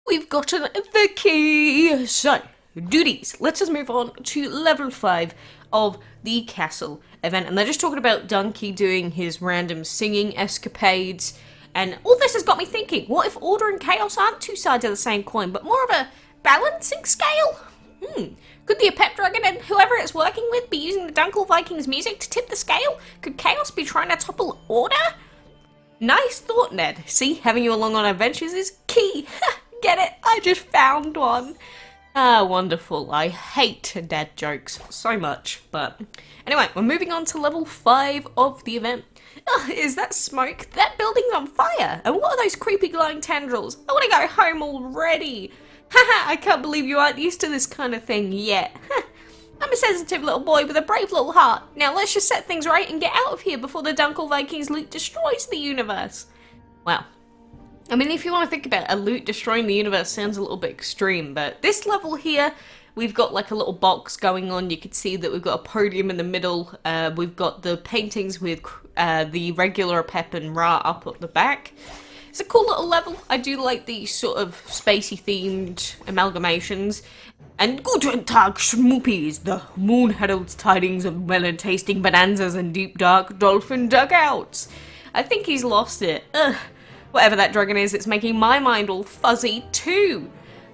We've gotten the key. So, duties. Let's just move on to level 5 of the castle event. And they're just talking about Donkey doing his random singing escapades. And all this has got me thinking, what if order and chaos aren't two sides of the same coin, but more of a balancing scale? Could the Apep Dragon and whoever it's working with be using the Dunkel Vikings music to tip the scale? Could chaos be trying to topple order? Nice thought, Ned. See, having you along on adventures is key. Get it? I just found one. Ah, wonderful. I hate dad jokes so much. But anyway, we're moving on to level 5 of the event. Ugh, is that smoke? That building's on fire. And what are those creepy glowing tendrils? I want to go home already. Haha, I can't believe you aren't used to this kind of thing yet. I'm a sensitive little boy with a brave little heart. Now let's just set things right and get out of here before the Dunkel Vikings loot destroys the universe. Well, I mean, if you want to think about it, a loot destroying the universe sounds a little bit extreme, but this level here, we've got like a little box going on. You can see that we've got a podium in the middle. We've got the paintings with the regular Pep and Ra up at the back. It's a cool little level. I do like these sort of spacey themed amalgamations. And Guten Tag, Schmoopies! The moon heralds tidings of melon-tasting bonanzas and deep dark dolphin dugouts. I think he's lost it. Ugh. Whatever that dragon is, it's making my mind all fuzzy too.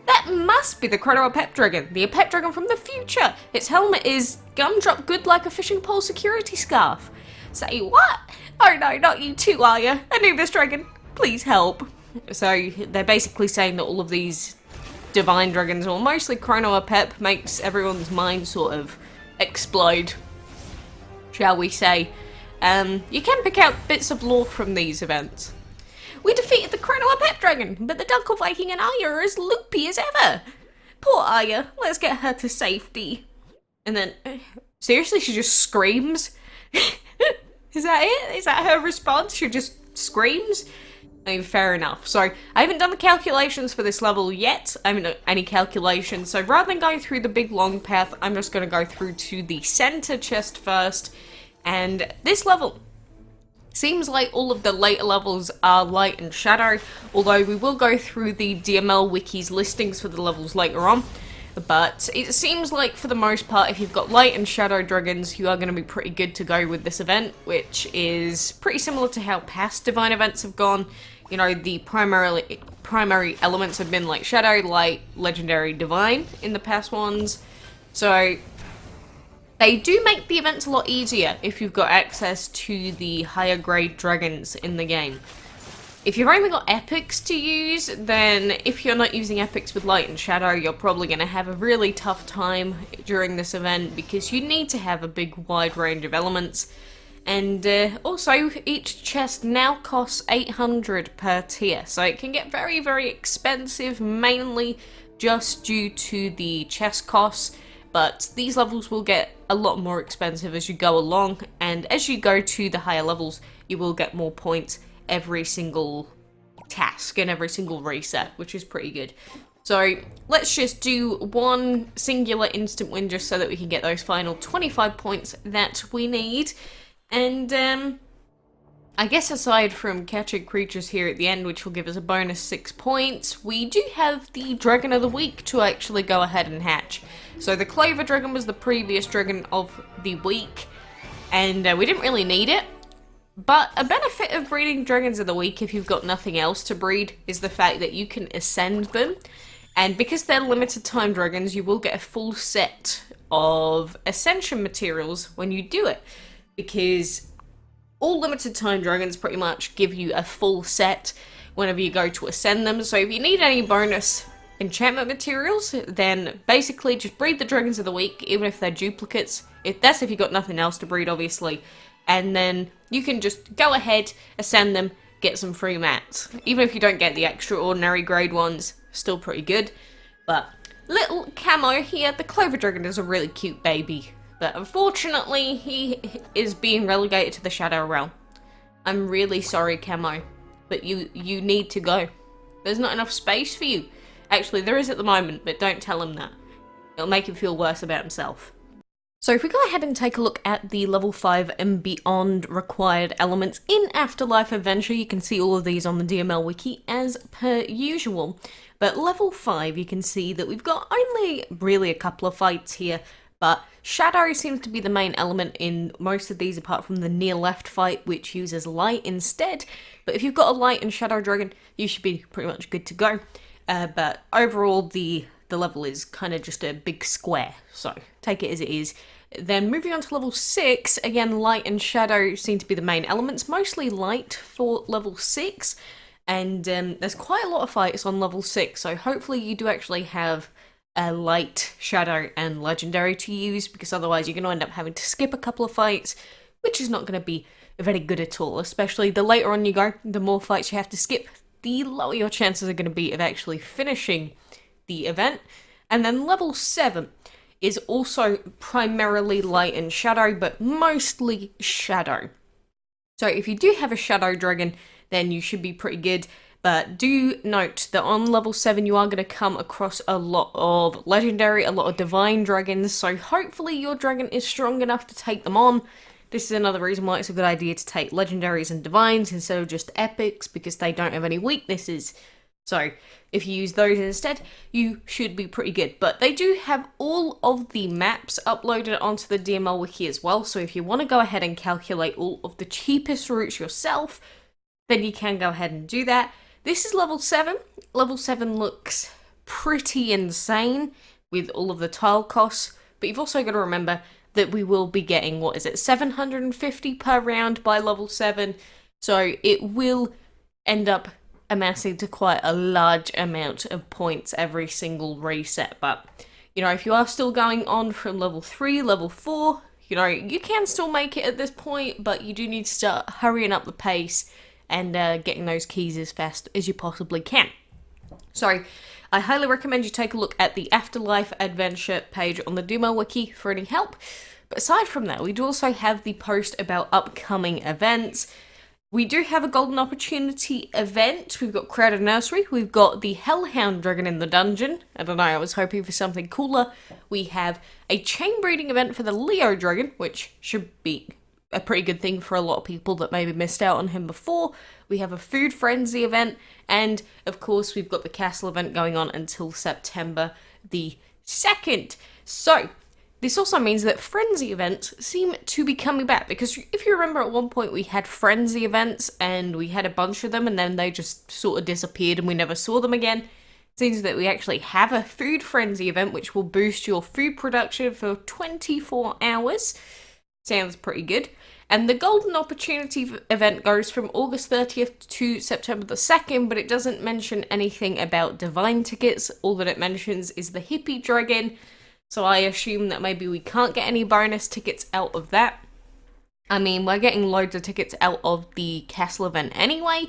That must be the Chrono Apep Dragon, the Apep Dragon from the future. Its helmet is gumdrop good like a fishing pole security scarf. Say what? Oh no, not you too, are you? Anubis Dragon, please help. So they're basically saying that all of these divine dragons, or mostly Chrono Apep, makes everyone's mind sort of explode, shall we say. You can pick out bits of lore from these events. We defeated the Chrono Apep Dragon, but the Dunkel Viking and Arya are as loopy as ever. Poor Arya, let's get her to safety. And then, seriously, she just screams? Is that it? Is that her response? She just screams? I mean, fair enough. So, I haven't done the calculations for this level yet. I haven't done any calculations. So, rather than going through the big long path, I'm just going to go through to the center chest first. And this level seems like all of the later levels are light and shadow, although we will go through the DML Wiki's listings for the levels later on. But it seems like, for the most part, if you've got light and shadow dragons, you are going to be pretty good to go with this event, which is pretty similar to how past divine events have gone. You know, the primary elements have been like shadow, light, legendary, divine in the past ones. So they do make the events a lot easier if you've got access to the higher grade dragons in the game. If you've only got epics to use, then if you're not using epics with light and shadow, you're probably going to have a really tough time during this event, because you need to have a big wide range of elements. And also, each chest now costs 800 per tier, so it can get very, very expensive, mainly just due to the chest costs. But these levels will get a lot more expensive as you go along, and as you go to the higher levels, you will get more points every single task and every single reset, which is pretty good. So let's just do one singular instant win just so that we can get those final 25 points that we need. And I guess aside from catching creatures here at the end, which will give us a bonus 6 points, we do have the Dragon of the Week to actually go ahead and hatch. So the Clover Dragon was the previous Dragon of the Week, and we didn't really need it. But a benefit of breeding Dragons of the Week, if you've got nothing else to breed, is the fact that you can ascend them. And because they're limited time dragons, you will get a full set of ascension materials when you do it. Because all limited time dragons pretty much give you a full set whenever you go to ascend them. So if you need any bonus enchantment materials, then basically just breed the Dragons of the Week, even if they're duplicates. That's if you've got nothing else to breed, obviously. And then you can just go ahead, ascend them, get some free mats. Even if you don't get the extraordinary grade ones, still pretty good. But little Camo here, the Clover Dragon, is a really cute baby. But unfortunately, he is being relegated to the Shadow Realm. I'm really sorry, Camo, but you need to go. There's not enough space for you. Actually, there is at the moment, but don't tell him that. It'll make him feel worse about himself. So if we go ahead and take a look at the level 5 and beyond required elements in Afterlife Adventure, you can see all of these on the DML Wiki as per usual. But level 5, you can see that we've got only really a couple of fights here, but shadow seems to be the main element in most of these, apart from the near left fight, which uses light instead. But if you've got a light and shadow dragon, you should be pretty much good to go. But overall, the level is kind of just a big square, so take it as it is. Then moving on to level 6, again, light and shadow seem to be the main elements, mostly light for level 6. And there's quite a lot of fights on level 6, so hopefully you do actually have a light, shadow, and legendary to use, because otherwise you're going to end up having to skip a couple of fights, which is not going to be very good at all. Especially the later on you go, the more fights you have to skip, the lower your chances are going to be of actually finishing the event. And then level 7 is also primarily light and shadow, but mostly shadow. So if you do have a shadow dragon, then you should be pretty good. But do note that on level 7 you are going to come across a lot of legendary, a lot of divine dragons, so hopefully your dragon is strong enough to take them on. This is another reason why it's a good idea to take legendaries and divines instead of just epics, because they don't have any weaknesses. So if you use those instead, you should be pretty good. But they do have all of the maps uploaded onto the DML Wiki as well, so if you want to go ahead and calculate all of the cheapest routes yourself, then you can go ahead and do that. This is level 7. Level 7 looks pretty insane with all of the tile costs, but you've also got to remember that we will be getting, 750 per round by level 7, so it will end up amassing to quite a large amount of points every single reset. But, if you are still going on from level 3, level 4, you can still make it at this point, but you do need to start hurrying up the pace and getting those keys as fast as you possibly can. So, I highly recommend you take a look at the Afterlife Adventure page on the DML Wiki for any help. But aside from that, we do also have the post about upcoming events. We do have a Golden Opportunity event. We've got Crowded Nursery. We've got the Hellhound Dragon in the dungeon. I don't know, I was hoping for something cooler. We have a Chain Breeding event for the Leo Dragon, which should be a pretty good thing for a lot of people that maybe missed out on him before. We have a Food Frenzy event, and of course we've got the Castle event going on until September the 2nd. So, this also means that Frenzy events seem to be coming back, because if you remember at one point we had Frenzy events and we had a bunch of them and then they just sort of disappeared and we never saw them again. It seems that we actually have a Food Frenzy event which will boost your food production for 24 hours. Sounds pretty good. And the Golden Opportunity event goes from August 30th to September the 2nd, but it doesn't mention anything about Divine tickets. All that it mentions is the Hippie Dragon, so I assume that maybe we can't get any bonus tickets out of that. I mean, we're getting loads of tickets out of the Castle event anyway,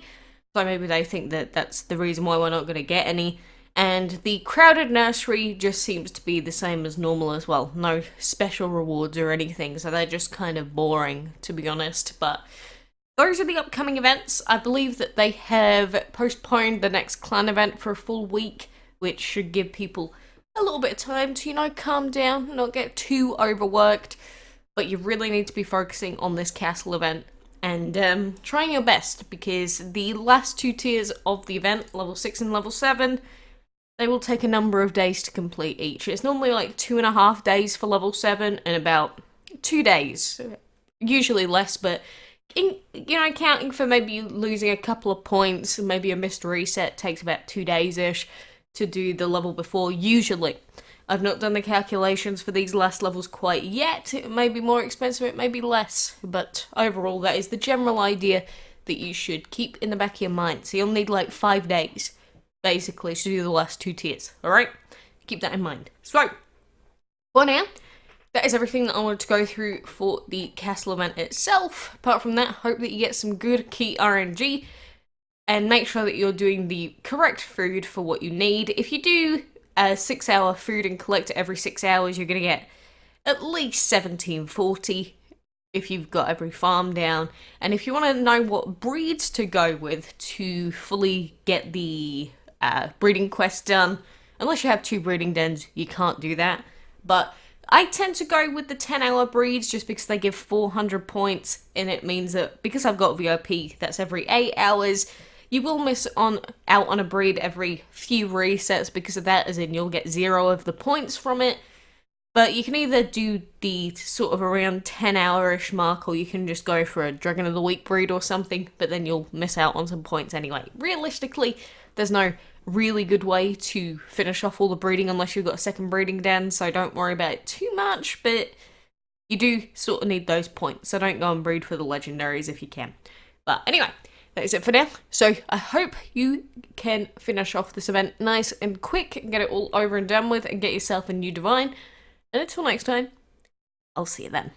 so maybe they think that that's the reason why we're not going to get any. And the Crowded Nursery just seems to be the same as normal as well. No special rewards or anything, so they're just kind of boring, to be honest. But those are the upcoming events. I believe that they have postponed the next clan event for a full week, which should give people a little bit of time to, calm down, not get too overworked. But you really need to be focusing on this castle event and trying your best, because the last 2 tiers of the event, level 6 and level 7, they will take a number of days to complete each. It's normally like 2.5 days for level 7 and about 2 days. Usually less, but counting for maybe losing a couple of points, maybe a missed reset takes about 2 days-ish to do the level before, usually. I've not done the calculations for these last levels quite yet. It may be more expensive, it may be less, but overall that is the general idea that you should keep in the back of your mind. So you'll need like 5 days, basically, to do the last 2 tiers, alright? Keep that in mind. So, for now, that is everything that I wanted to go through for the castle event itself. Apart from that, hope that you get some good key RNG, and make sure that you're doing the correct food for what you need. If you do a 6-hour food and collect it every 6 hours, you're going to get at least 1740 if you've got every farm down. And if you want to know what breeds to go with to fully get the breeding quest done, unless you have 2 breeding dens, you can't do that. But I tend to go with the 10-hour breeds just because they give 400 points, and it means that because I've got VOP, that's every 8 hours, You will miss out on a breed every few resets because of that, as in you'll get 0 of the points from it. But you can either do the sort of around 10-hour-ish mark, or you can just go for a Dragon of the Week breed or something, but then you'll miss out on some points anyway. Realistically, there's no really good way to finish off all the breeding unless you've got a second breeding den, so don't worry about it too much, but you do sort of need those points, so don't go and breed for the legendaries if you can. But anyway, that is it for now. So I hope you can finish off this event nice and quick and get it all over and done with and get yourself a new divine. And until next time, I'll see you then.